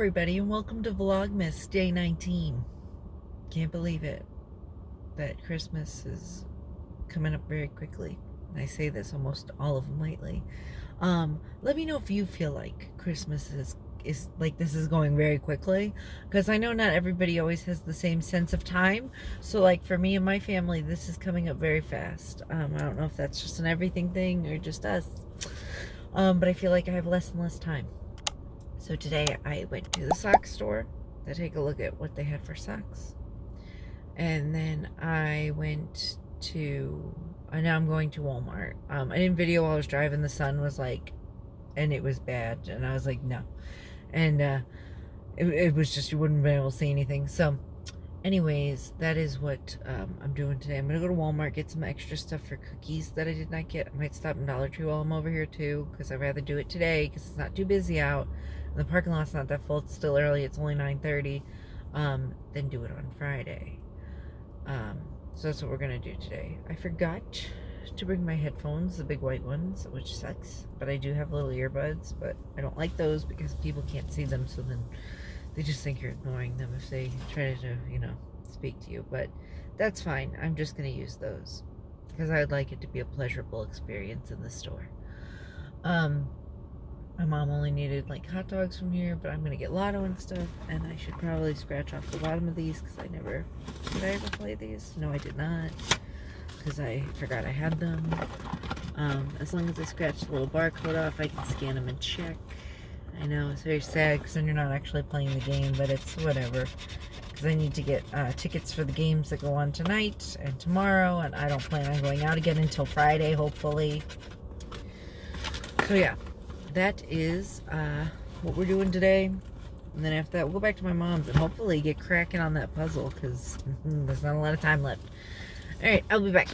everybody, and welcome to Vlogmas Day 19. Can't believe it, that Christmas is coming up very quickly. And I say this almost all of them lately. Let me know if you feel like Christmas is like this is going very quickly, because I know not everybody always has the same sense of time. So like for me and my family, this is coming up very fast. I don't know if that's just an everything thing or just us, but I feel like I have less and less time. So today I went to the sock store to take a look at what they had for socks. And then I went to, now I'm going to Walmart. I didn't video while I was driving. The sun was like, and it was bad. And I was like, no. And it was just, you wouldn't have been able to see anything. So anyways, that is what I'm doing today. I'm going to go to Walmart, get some extra stuff for cookies that I did not get. I might stop in Dollar Tree while I'm over here too, because I'd rather do it today because it's not too busy out. The parking lot's not that full. It's still early. It's only 9:30. Then do it on Friday. So that's what we're going to do today. I forgot to bring my headphones, the big white ones, which sucks. But I do have little earbuds, but I don't like those because people can't see them. So then they just think you're ignoring them if they try to, speak to you. But that's fine. I'm just going to use those because I would like it to be a pleasurable experience in the store. My mom only needed like hot dogs from here, but I'm going to get Lotto and stuff, and I should probably scratch off the bottom of these because did I ever play these? No, I did not, because I forgot I had them. As long as I scratch the little barcode off, I can scan them and check. I know, it's very sad because then you're not actually playing the game, but it's whatever, because I need to get tickets for the games that go on tonight and tomorrow, and I don't plan on going out again until Friday, hopefully. So yeah. That is what we're doing today, and then after that we'll go back to my mom's and hopefully get cracking on that puzzle because there's not a lot of time left. Alright, I'll be back.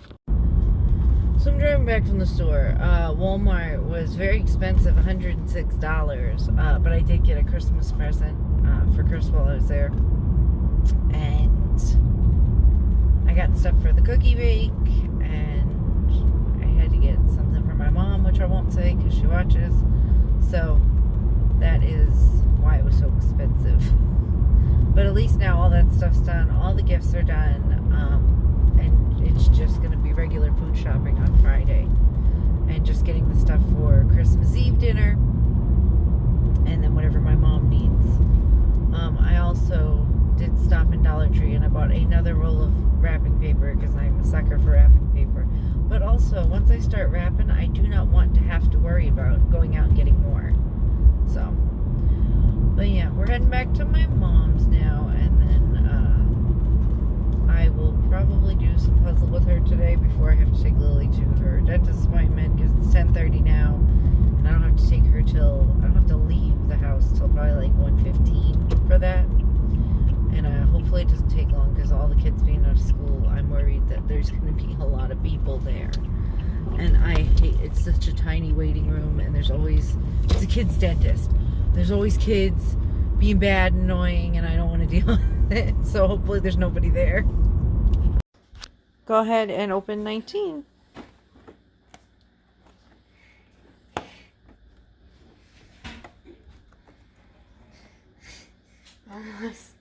So I'm driving back from the store. Walmart was very expensive, $106, but I did get a Christmas present for Chris while I was there, and I got stuff for the cookie bake, and I had to get something for my mom, which I won't say because she watches. So that is why it was so expensive. But at least now all that stuff's done. All the gifts are done. And it's just going to be regular food shopping on Friday. And just getting the stuff for Christmas Eve dinner. And then whatever my mom needs. I also did stop in Dollar Tree and I bought another roll of wrapping paper because I'm a sucker for wrapping paper. But also, once I start wrapping, I do not want to have to worry about going out and getting more. So, but yeah, we're heading back to my mom's now, and then I will probably do some puzzle with her today before I have to take Lily to her dentist appointment because it's 10:30 now, and I don't have to take her till, I don't have to leave the house till probably like 1:15 for that. And hopefully it doesn't take long because all the kids being out of school, I'm worried that there's going to be a lot of people there. And I hate, it's such a tiny waiting room, and there's always, it's a kid's dentist. There's always kids being bad and annoying, and I don't want to deal with it. So hopefully there's nobody there. Go ahead and open 19. Almost.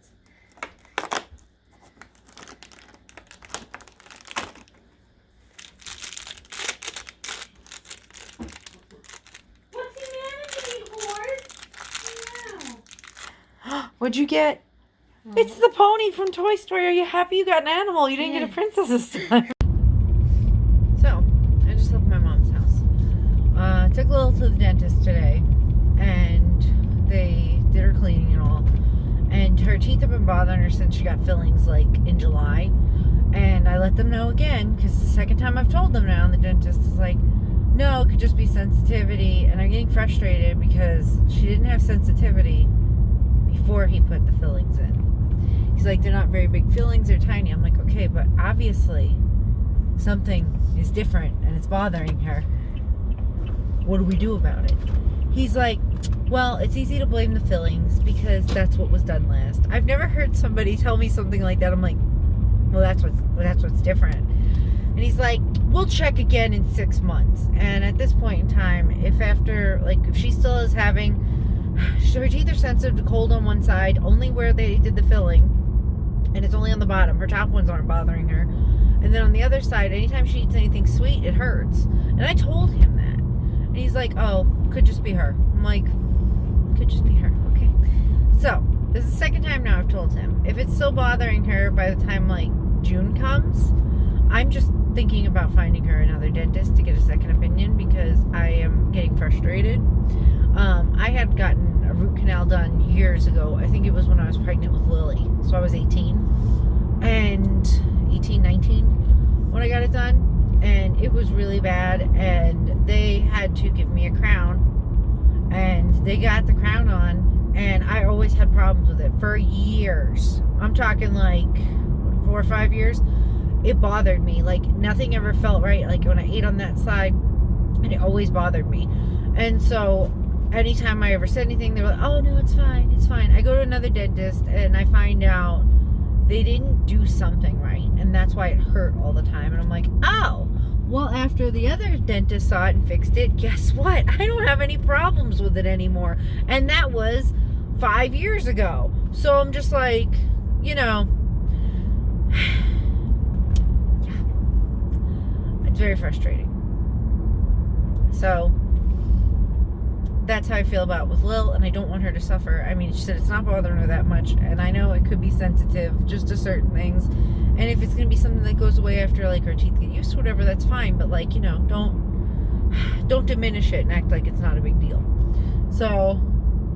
What'd you get? It's the pony from Toy Story. Are you happy you got an animal? You didn't get a princess this time. So, I just left my mom's house. Took Lil to the dentist today, and they did her cleaning and all. And her teeth have been bothering her since she got fillings, like, in July. And I let them know again, because the second time I've told them now, and the dentist is like, no, it could just be sensitivity. And I'm getting frustrated because she didn't have sensitivity before he put the fillings in. He's like, they're not very big fillings, they're tiny. I'm like, okay, but obviously something is different and it's bothering her. What do we do about it? He's like, well, it's easy to blame the fillings because that's what was done last. I've never heard somebody tell me something like that. I'm like, well, that's what's different. And he's like, we'll check again in 6 months. And at this point in time, if she still is having her teeth are sensitive to cold on one side, only where they did the filling, and it's only on the bottom. Her top ones aren't bothering her. And then on the other side, anytime she eats anything sweet, it hurts. And I told him that. And he's like, oh, could just be her. I'm like, could just be her. Okay. So, this is the second time now I've told him. If it's still bothering her by the time, like, June comes, I'm just thinking about finding her another dentist to get a second opinion because I am getting frustrated. I had gotten a root canal done years ago. I think it was when I was pregnant with Lily. So I was 18. And 18, 19 when I got it done. And it was really bad. And they had to give me a crown. And they got the crown on. And I always had problems with it for years. I'm talking like 4 or 5 years. It bothered me. Like nothing ever felt right. Like when I ate on that side. And it always bothered me. And so anytime I ever said anything, they were like, oh no, it's fine, it's fine. I go to another dentist and I find out they didn't do something right, and that's why it hurt all the time. And I'm like, oh, well, after the other dentist saw it and fixed it, guess what? I don't have any problems with it anymore. And that was 5 years ago. So I'm just like, you know, yeah, it's very frustrating. So that's how I feel about it with Lil, and I don't want her to suffer. I mean, she said it's not bothering her that much, and I know it could be sensitive just to certain things, and if it's going to be something that goes away after, like, her teeth get used to whatever, that's fine, but, like, you know, don't diminish it and act like it's not a big deal. So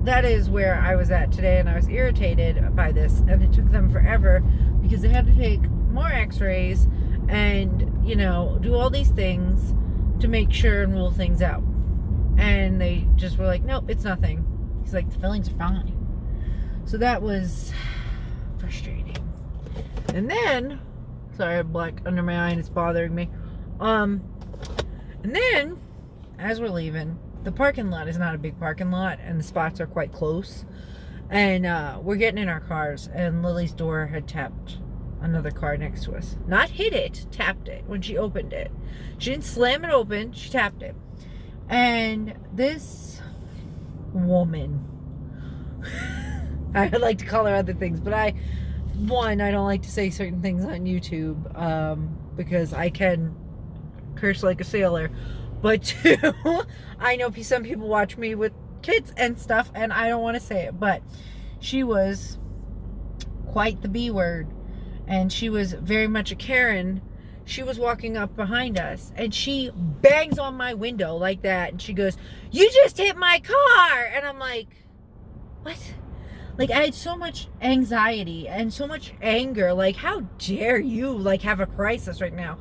that is where I was at today, and I was irritated by this, and it took them forever because they had to take more x-rays and, you know, do all these things to make sure and rule things out. And they just were like, nope, it's nothing. He's like, the fillings are fine. So that was frustrating. And then, sorry, I have black under my eye and it's bothering me. And then, as we're leaving, the parking lot is not a big parking lot, and the spots are quite close. And we're getting in our cars, and Lily's door had tapped another car next to us. Not hit it, tapped it when she opened it. She didn't slam it open, she tapped it. And this woman, I like to call her other things, but I don't like to say certain things on YouTube because I can curse like a sailor. But two, I know some people watch me with kids and stuff, and I don't want to say it, but she was quite the B word, and she was very much a Karen. She was walking up behind us, and she bangs on my window like that, and she goes, "You just hit my car!" And I'm like, what? Like, I had so much anxiety and so much anger. Like, how dare you, like, have a crisis right now?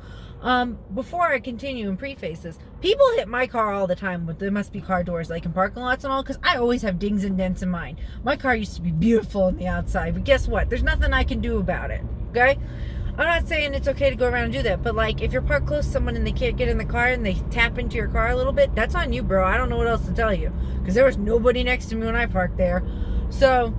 Before I continue and preface this, people hit my car all the time with, there must be car doors, like in parking lots and all, because I always have dings and dents in mine. My car used to be beautiful on the outside, but guess what? There's nothing I can do about it, okay? I'm not saying it's okay to go around and do that, but, like, if you're parked close to someone and they can't get in the car and they tap into your car a little bit, that's on you, bro. I don't know what else to tell you, because there was nobody next to me when I parked there. So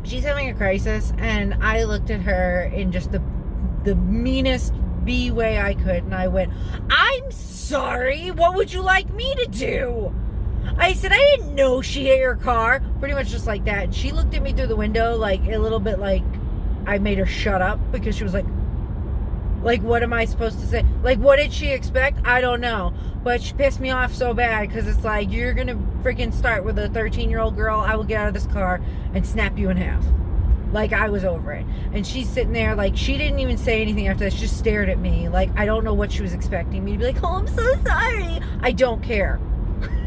she's having a crisis, and I looked at her in just the meanest B way I could, and I went, "I'm sorry, what would you like me to do?" I said, "I didn't know she hit your car." Pretty much just like that. She looked at me through the window, like, a little bit like I made her shut up, because she was like, what am I supposed to say? Like, what did she expect? I don't know. But she pissed me off so bad, because it's like, you're going to freaking start with a 13-year-old girl. I will get out of this car and snap you in half. Like, I was over it. And she's sitting there, like, she didn't even say anything after that. She just stared at me. Like, I don't know what she was expecting me to be like, "Oh, I'm so sorry." I don't care.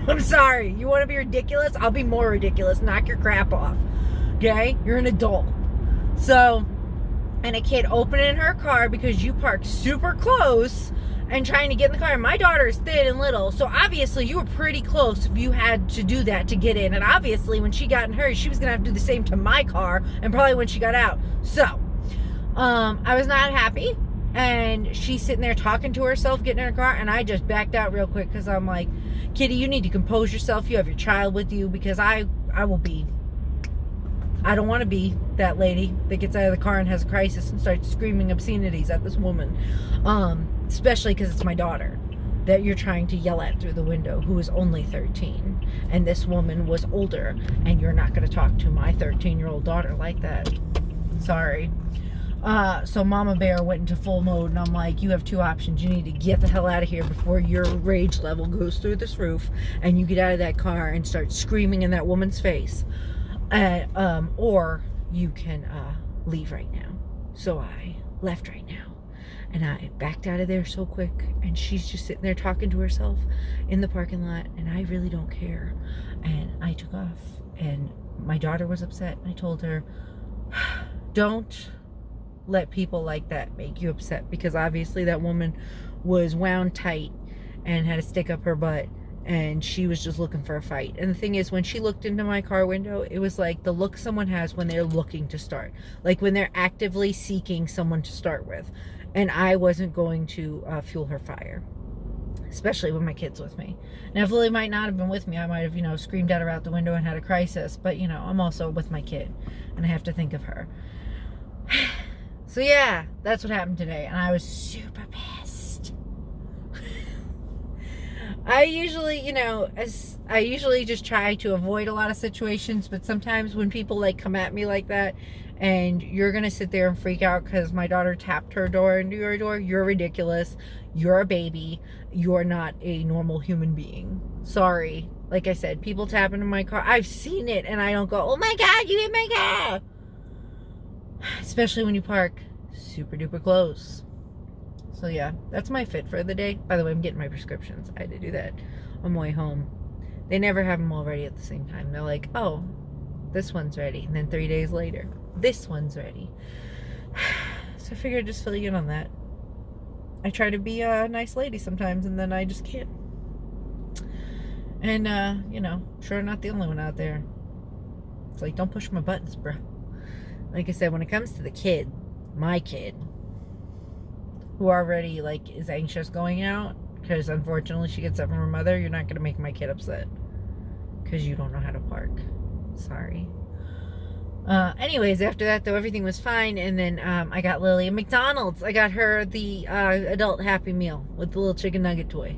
I'm sorry. You want to be ridiculous? I'll be more ridiculous. Knock your crap off. Okay? You're an adult. So, and a kid opening her car because you parked super close and trying to get in the car. My daughter is thin and little, so obviously you were pretty close if you had to do that to get in. And obviously when she got in hers, she was going to have to do the same to my car, and probably when she got out. So, I was not happy. And she's sitting there talking to herself, getting in her car, and I just backed out real quick, because I'm like, "Kitty, you need to compose yourself. You have your child with you," because I don't want to be that lady that gets out of the car and has a crisis and starts screaming obscenities at this woman. Especially because it's my daughter that you're trying to yell at through the window who is only 13. And this woman was older, and you're not going to talk to my 13-year-old daughter like that. Sorry. So Mama Bear went into full mode, and I'm like, you have two options. You need to get the hell out of here before your rage level goes through this roof, and you get out of that car and start screaming in that woman's face. Or you can leave right now. So I left right now, and I backed out of there so quick, and she's just sitting there talking to herself in the parking lot, and I really don't care. And I took off, and my daughter was upset, and I told her, don't let people like that make you upset, because obviously that woman was wound tight and had a stick up her butt, and she was just looking for a fight. And the thing is, when she looked into my car window, it was like the look someone has when they're looking to start, like when they're actively seeking someone to start with. And I wasn't going to fuel her fire, especially when my kid's with me. Now, if Lily might not have been with me, I might have, screamed at her out the window and had a crisis. But, I'm also with my kid, and I have to think of her. So, yeah, that's what happened today. And I was super pissed. I usually, I usually just try to avoid a lot of situations. But sometimes when people, come at me like that, and you're going to sit there and freak out because my daughter tapped her door into your door, you're ridiculous. You're a baby. You're not a normal human being. Sorry. Like I said, people tap into my car. I've seen it, and I don't go, oh my God, you hit my car. Especially when you park super duper close. So yeah, that's my fit for the day. By the way, I'm getting my prescriptions. I had to do that on my way home. They never have them all ready at the same time. They're like, oh, this one's ready. And then 3 days later, this one's ready. So I figured I'd just fill you in on that. I try to be a nice lady sometimes, and then I just can't. And, sure, not the only one out there. It's like, don't push my buttons, bro. Like I said, when it comes to the kid, my kid, who already, is anxious going out, because unfortunately she gets up from her mother, you're not going to make my kid upset. Because you don't know how to park. Sorry. Anyways, after that, though, everything was fine. And then I got Lily a McDonald's. I got her the adult Happy Meal with the little chicken nugget toy.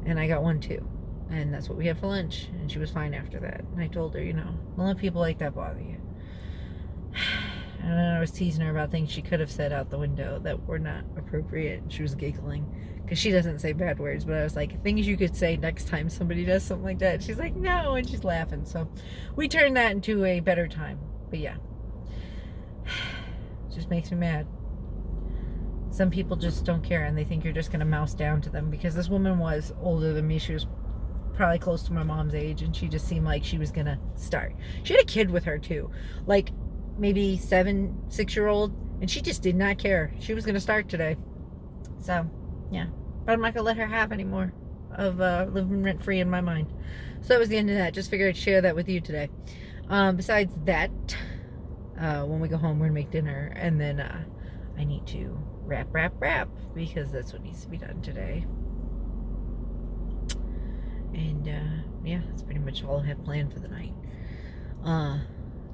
And I got one, too. And that's what we had for lunch. And she was fine after that. And I told her, don't let people like that bother you. And then I was teasing her about things she could have said out the window that were not appropriate. And she was giggling. Because she doesn't say bad words. But I was like, things you could say next time somebody does something like that. She's like, no. And she's laughing. So we turned that into a better time. But yeah. It just makes me mad. Some people just don't care. And they think you're just going to mouse down to them. Because this woman was older than me. She was probably close to my mom's age. And she just seemed like she was going to start. She had a kid with her too. Maybe 6-year-old, and she just did not care. She was going to start today. So, yeah. But I'm not going to let her have any more of living rent-free in my mind. So that was the end of that. Just figured I'd share that with you today. Besides that, when we go home, we're going to make dinner. And then I need to wrap, because that's what needs to be done today. And, yeah, that's pretty much all I have planned for the night.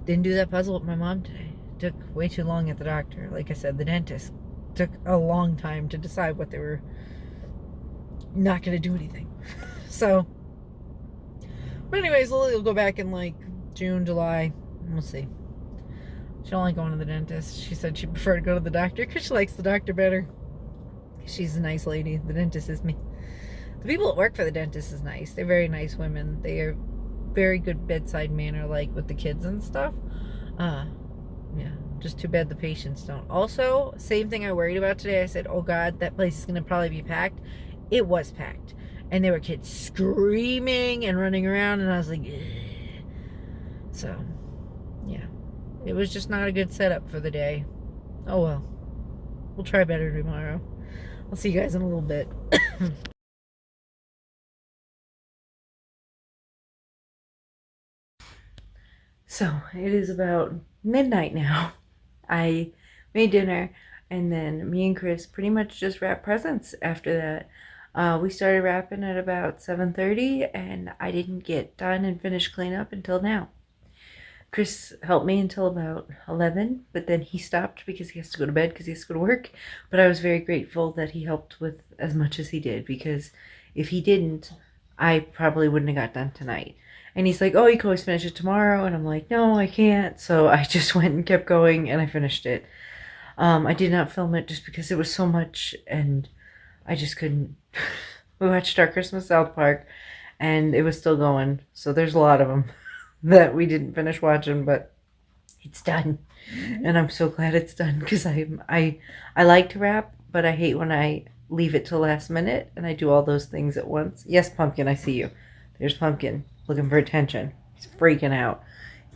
Didn't do that puzzle with my mom today. Took way too long at the doctor. Like I said, the dentist took a long time to decide what they were not going to do anything. So, but anyways, Lily will go back in June, July. We'll see. She don't like going to the dentist. She said she'd prefer to go to the doctor because she likes the doctor better. She's a nice lady. The dentist is me. The people that work for the dentist is nice. They're very nice women. They are very good bedside manner, with the kids and stuff. Yeah, just too bad the patients don't. Also, same thing I worried about today. I said, oh God, that place is going to probably be packed. It was packed. And there were kids screaming and running around, and I was like, ugh. So, yeah. It was just not a good setup for the day. Oh well. We'll try better tomorrow. I'll see you guys in a little bit. So, it is about midnight now. I made dinner, and then me and Chris pretty much just wrapped presents after that. We started wrapping at about 7:30, and I didn't get done and finished cleanup until now. Chris helped me until about 11, but then he stopped because he has to go to bed because he has to go to work. But I was very grateful that he helped with as much as he did, because if he didn't, I probably wouldn't have got done tonight. And he's like, oh, you can always finish it tomorrow. And I'm like, no, I can't. So I just went and kept going and I finished it. I did not film it just because it was so much and I just couldn't. We watched our Christmas South Park and it was still going. So there's a lot of them that we didn't finish watching, but it's done. And I'm so glad it's done, because I like to wrap, but I hate when I leave it till last minute and I do all those things at once. Yes, Pumpkin, I see you. There's Pumpkin looking for attention. He's freaking out.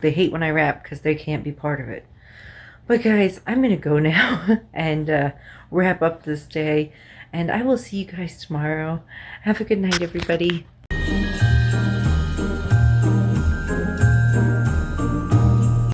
They hate when I wrap because they can't be part of it. But guys, I'm going to go now and wrap up this day. And I will see you guys tomorrow. Have a good night, everybody.